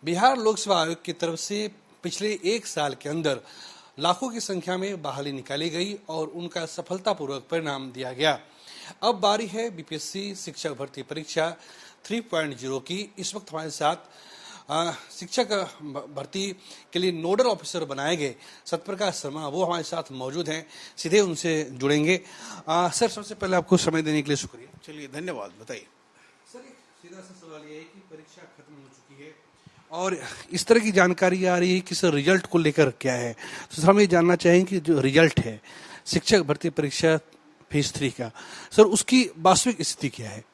बिहार लोक सेवा आयोग की तरफ से पिछले एक साल के अंदर लाखों की संख्या में बहाली निकाली गई और उनका सफलतापूर्वक परिणाम दिया गया। अब बारी है बीपीएससी शिक्षक भर्ती परीक्षा 3.0 की। इस वक्त हमारे साथ शिक्षक भर्ती के लिए नोडल ऑफिसर बनाए गए सत्यप्रकाश शर्मा वो हमारे साथ मौजूद हैं। सीधे उनसे जुड़ेंगे। सर, सबसे पहले आपको समय देने के लिए शुक्रिया। चलिए, धन्यवाद। बताइए सर, एक सीधा सा सवाल ये है कि परीक्षा खत्म हो चुकी है और इस तरह की जानकारी आ रही है कि सर रिजल्ट को लेकर क्या है, तो सर हम ये जानना चाहेंगे कि जो रिजल्ट है शिक्षक भर्ती परीक्षा फेज 3 का, सर उसकी वास्तविक स्थिति क्या है?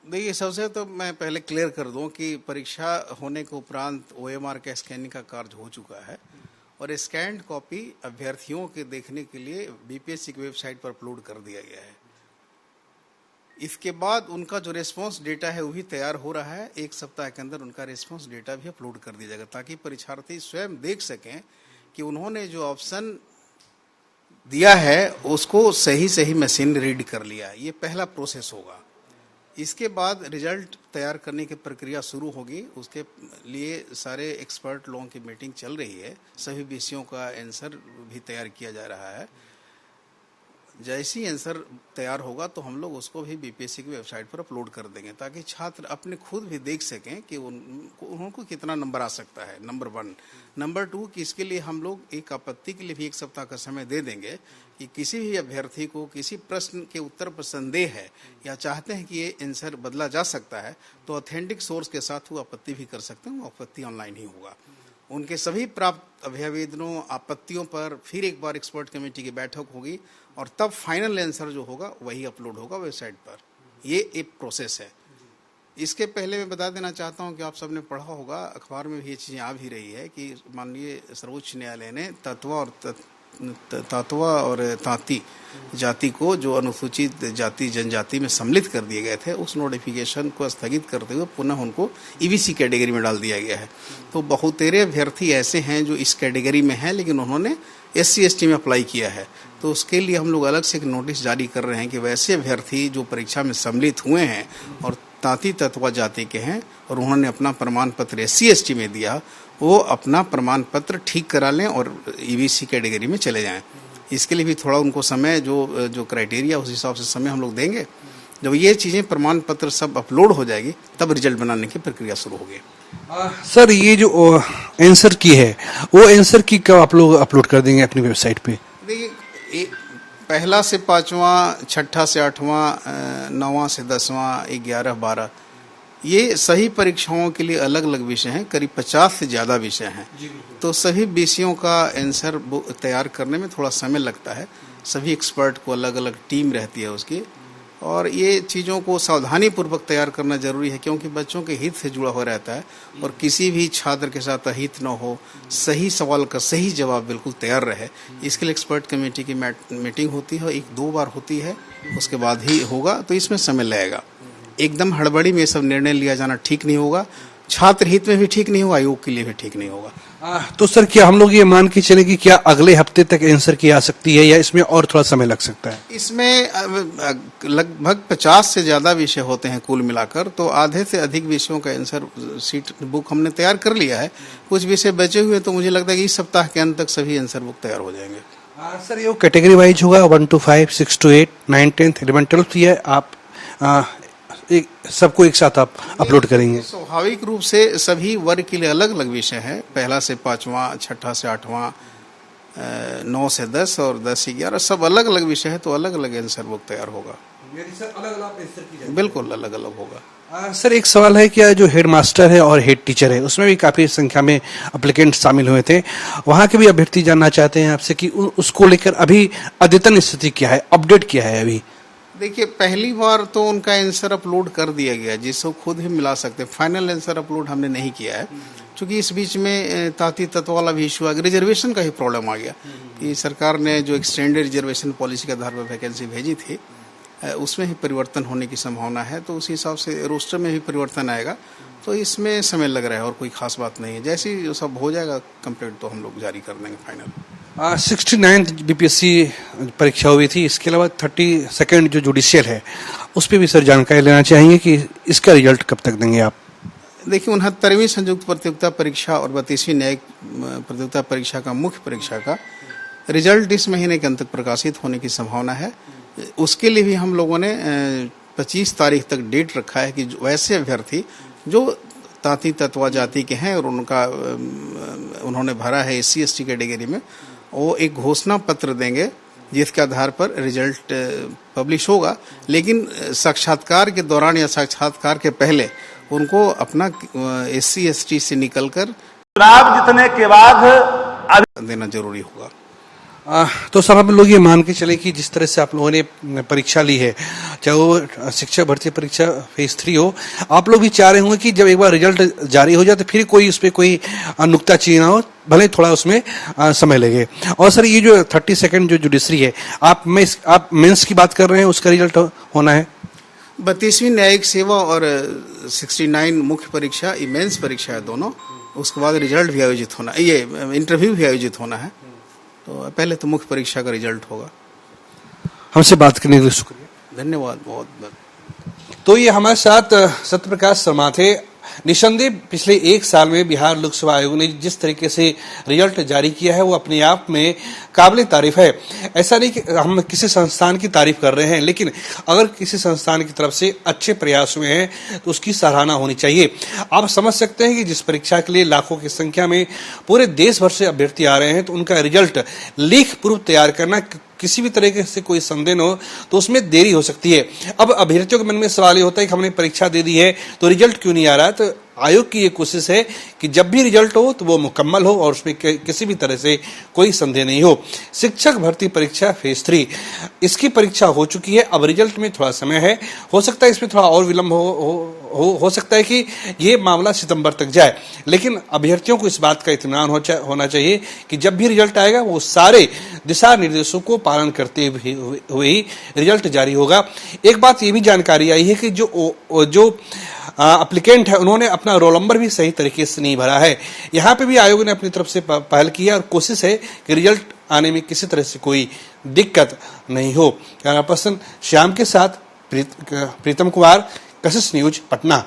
देखिए, सबसे तो मैं पहले क्लियर कर दूं कि परीक्षा होने के उपरांत ओएमआर का स्कैनिंग का कार्य हो चुका है और स्कैन्ड कॉपी अभ्यर्थियों के देखने के लिए बीपीएससी की वेबसाइट पर अपलोड कर दिया गया है। इसके बाद उनका जो रिस्पांस डेटा है वो भी तैयार हो रहा है। एक सप्ताह के अंदर उनका रिस्पांस डेटा भी अपलोड कर दिया जाएगा ताकि परीक्षार्थी स्वयं देख सकें कि उन्होंने जो ऑप्शन दिया है उसको सही मशीन ने रीड कर लिया। ये पहला प्रोसेस होगा। इसके बाद रिजल्ट तैयार करने की प्रक्रिया शुरू होगी। उसके लिए सारे एक्सपर्ट लोगों की मीटिंग चल रही है। सभी विषयों का आंसर भी तैयार किया जा रहा है। जैसे ही आंसर तैयार होगा तो हम लोग उसको भी बीपीएससी की वेबसाइट पर अपलोड कर देंगे ताकि छात्र अपने खुद भी देख सकें कि उनको कितना नंबर आ सकता है। नंबर 1। नंबर 2 कि इसके लिए हम लोग एक आपत्ति के लिए भी एक सप्ताह का समय दे देंगे कि किसी भी अभ्यर्थी को किसी प्रश्न के उत्तर पर संदेह है या चाहते हैं कि ये आंसर बदला जा सकता है तो ऑथेंटिक सोर्स के साथ वो आपत्ति भी कर सकते हैं। वो आपत्ति ऑनलाइन ही होगा। उनके सभी प्राप्त अभ्यावेदनों आपत्तियों पर फिर एक बार एक्सपर्ट कमेटी की बैठक होगी और तब फाइनल आंसर जो होगा वही अपलोड होगा वेबसाइट पर। ये एक प्रोसेस है। इसके पहले मैं बता देना चाहता हूं कि आप सबने पढ़ा होगा, अखबार में भी ये चीज़ें आ भी रही है कि माननीय सर्वोच्च न्यायालय ने तत्वा और तांती जाति को जो अनुसूचित जाति जनजाति में सम्मिलित कर दिए गए थे उस नोटिफिकेशन को स्थगित करते हुए पुनः उनको ईबीसी कैटेगरी में डाल दिया गया है। तो बहुतेरे अभ्यर्थी ऐसे हैं जो इस कैटेगरी में हैं लेकिन उन्होंने SC ST में अप्लाई किया है। तो उसके लिए हम लोग अलग से एक नोटिस जारी कर रहे हैं कि वैसे अभ्यर्थी जो परीक्षा में सम्मिलित हुए हैं और तांती तत्वा जाति के हैं और उन्होंने अपना प्रमाण पत्र SC ST में दिया, वो अपना प्रमाण पत्र ठीक करा लें और ईबीसी कैटेगरी में चले जाएं। इसके लिए भी थोड़ा उनको समय जो क्राइटेरिया उस हिसाब से समय हम लोग देंगे। जब ये चीज़ें प्रमाण पत्र सब अपलोड हो जाएगी तब रिजल्ट बनाने की प्रक्रिया शुरू होगी। सर, ये जो आंसर की है वो आंसर की कब आप लोग अपलोड कर देंगे अपनी वेबसाइट पे? देखिए, पहला से 5वां, छठा से 8वां, 9वां से 10वां, 11, 12 ये सही परीक्षाओं के लिए अलग अलग विषय हैं। करीब 50 से ज़्यादा विषय हैं। तो सभी विषयों का आंसर तैयार करने में थोड़ा समय लगता है। सभी एक्सपर्ट को अलग अलग टीम रहती है उसकी और ये चीज़ों को सावधानी पूर्वक तैयार करना जरूरी है क्योंकि बच्चों के हित से जुड़ा हुआ रहता है और किसी भी छात्र के साथ अहित न हो। सही सवाल का सही जवाब बिल्कुल तैयार रहे। इसके लिए एक्सपर्ट कमेटी की मीटिंग होती है, 1-2 बार होती है, उसके बाद ही होगा। तो इसमें समय लगेगा। एकदम हड़बड़ी में सब निर्णय लिया जाना ठीक नहीं होगा। छात्र हित में भी ठीक नहीं होगा, आयोग के लिए भी ठीक नहीं होगा। तो सर, क्या हम लोग ये मान के चले कि क्या अगले हफ्ते तक आंसर की आ सकती है या इसमें और थोड़ा समय लग सकता है? इसमें लगभग 50 से ज़्यादा विषय होते हैं कुल मिलाकर। तो आधे से अधिक विषयों का आंसर सीट बुक हमने तैयार कर लिया है। कुछ विषय बचे हुए तो मुझे लगता है कि इस सप्ताह के अंत तक सभी आंसर बुक तैयार हो जाएंगे। सर, ये कैटेगरी वाइज होगा 1 to 5, 6 to 8, 9, 10, 11, 12 ये आप सबको एक साथ आप अपलोड करेंगे? स्वाभाविक रूप से सभी वर्ग के लिए अलग अलग विषय है। पहला से 5वां, छठा से 8वां, 9 से 10 और 10 से 11 सब अलग अलग विषय है। तो अलग अलग आंसर बुक तैयार होगा। बिल्कुल अलग अलग होगा। सर, एक सवाल है, क्या जो हेड मास्टर है और हेड टीचर है उसमें भी काफी संख्या में एप्लीकेंट शामिल हुए थे, वहाँ के भी अभ्यर्थी जानना चाहते हैं आपसे कि उसको लेकर अभी अद्यतन स्थिति क्या है, अपडेट क्या है अभी? देखिए, पहली बार तो उनका आंसर अपलोड कर दिया गया जिसको खुद ही मिला सकते। फाइनल आंसर अपलोड हमने नहीं किया है क्योंकि इस बीच में तांती तत्व वाला भी इशू आ गया, रिजर्वेशन का ही प्रॉब्लम आ गया कि सरकार ने जो एक्सटेंडेड रिजर्वेशन पॉलिसी के आधार पर वैकेंसी भेजी थी उसमें ही परिवर्तन होने की संभावना है। तो उसी हिसाब से रोस्टर में भी परिवर्तन आएगा। तो इसमें समय लग रहा है और कोई खास बात नहीं है। जैसे ही सब हो जाएगा कंप्लीट तो हम लोग जारी कर देंगे फाइनल। 69 बीपीएससी परीक्षा हुई थी। इसके अलावा 32nd जो जुडिशियल है उस पर भी सर जानकारी लेना चाहेंगे कि इसका रिजल्ट कब तक देंगे आप? देखिए 69वीं संयुक्त प्रतियोगिता परीक्षा और 32वीं न्यायिक प्रतियोगिता परीक्षा का मुख्य परीक्षा का रिजल्ट इस महीने के अंत तक प्रकाशित होने की संभावना है। उसके लिए भी हम लोगों ने 25 तारीख तक डेट रखा है कि वैसे अभ्यर्थी जो तांती तत्वा जाति के हैं और उन्होंने भरा है SC ST कैटेगरी में, वो एक घोषणा पत्र देंगे जिसके आधार पर रिजल्ट पब्लिश होगा। लेकिन साक्षात्कार के दौरान या साक्षात्कार के पहले उनको अपना SC ST से निकलकर चुनाव जीतने के बाद देना जरूरी होगा। तो सब हम लोग ये मान के चले कि जिस तरह से आप लोगों ने परीक्षा ली है, चाहे वो शिक्षक भर्ती परीक्षा फेज 3 हो, आप लोग भी चाह रहे होंगे कि जब एक बार रिजल्ट जारी हो जाए तो फिर कोई उस पर कोई नुक्ताचीनी ना हो, भले थोड़ा उसमें समय लगे। और सर ये जो 32nd जो जुडिशरी है, आप मेंस की बात कर रहे हैं, उसका रिजल्ट होना है 32वीं न्यायिक सेवा और 69 मुख्य परीक्षा, मेंस परीक्षा है दोनों। उसके बाद रिजल्ट भी आयोजित होना, ये इंटरव्यू भी आयोजित होना है। तो पहले तो मुख्य परीक्षा का रिजल्ट होगा। हमसे बात करने के लिए शुक्रिया, धन्यवाद बहुत बहुत। तो ये हमारे साथ सत्यप्रकाश शर्मा थे। निसंदेह पिछले एक साल में बिहार लोक सेवा आयोग ने जिस तरीके से रिजल्ट जारी किया है वो अपने आप में काबिल तारीफ है। ऐसा नहीं कि हम किसी संस्थान की तारीफ कर रहे हैं, लेकिन अगर किसी संस्थान की तरफ से अच्छे प्रयास हुए हैं तो उसकी सराहना होनी चाहिए। आप समझ सकते हैं कि जिस परीक्षा के लिए लाखों की संख्या में पूरे देश भर से अभ्यर्थी आ रहे हैं, तो उनका रिजल्ट लिख पूर्व तैयार करना, किसी भी तरीके से कोई संदेह हो तो उसमें देरी हो सकती है। अब अभ्यर्थियों के मन में सवाल ये होता है कि हमने परीक्षा दे दी है तो रिजल्ट क्यों नहीं आ रहा है। तो आयोग की ये कोशिश है कि जब भी रिजल्ट हो तो वो मुकम्मल हो और उसमें किसी भी तरह से कोई संदेह नहीं हो। शिक्षक भर्ती परीक्षा फेज 3 इसकी परीक्षा हो चुकी है। अब रिजल्ट में थोड़ा समय है, हो सकता है इसमें थोड़ा और विलंब हो सकता है कि ये मामला सितंबर तक जाए, लेकिन अभ्यर्थियों को इस बात का इत्मीनान होना चाहिए कि जब भी रिजल्ट आएगा वो सारे दिशा निर्देशों को पालन करते हुए ही रिजल्ट जारी होगा। एक बात ये भी जानकारी आई है कि जो एप्लीकेंट है उन्होंने अपना रोल नंबर भी सही तरीके से नहीं भरा है। यहाँ पे भी आयोग ने अपनी तरफ से पहल की है और कोशिश है कि रिजल्ट आने में किसी तरह से कोई दिक्कत नहीं हो। कैमरा पर्सन श्याम के साथ प्रीतम कुमार, कशिश न्यूज, पटना।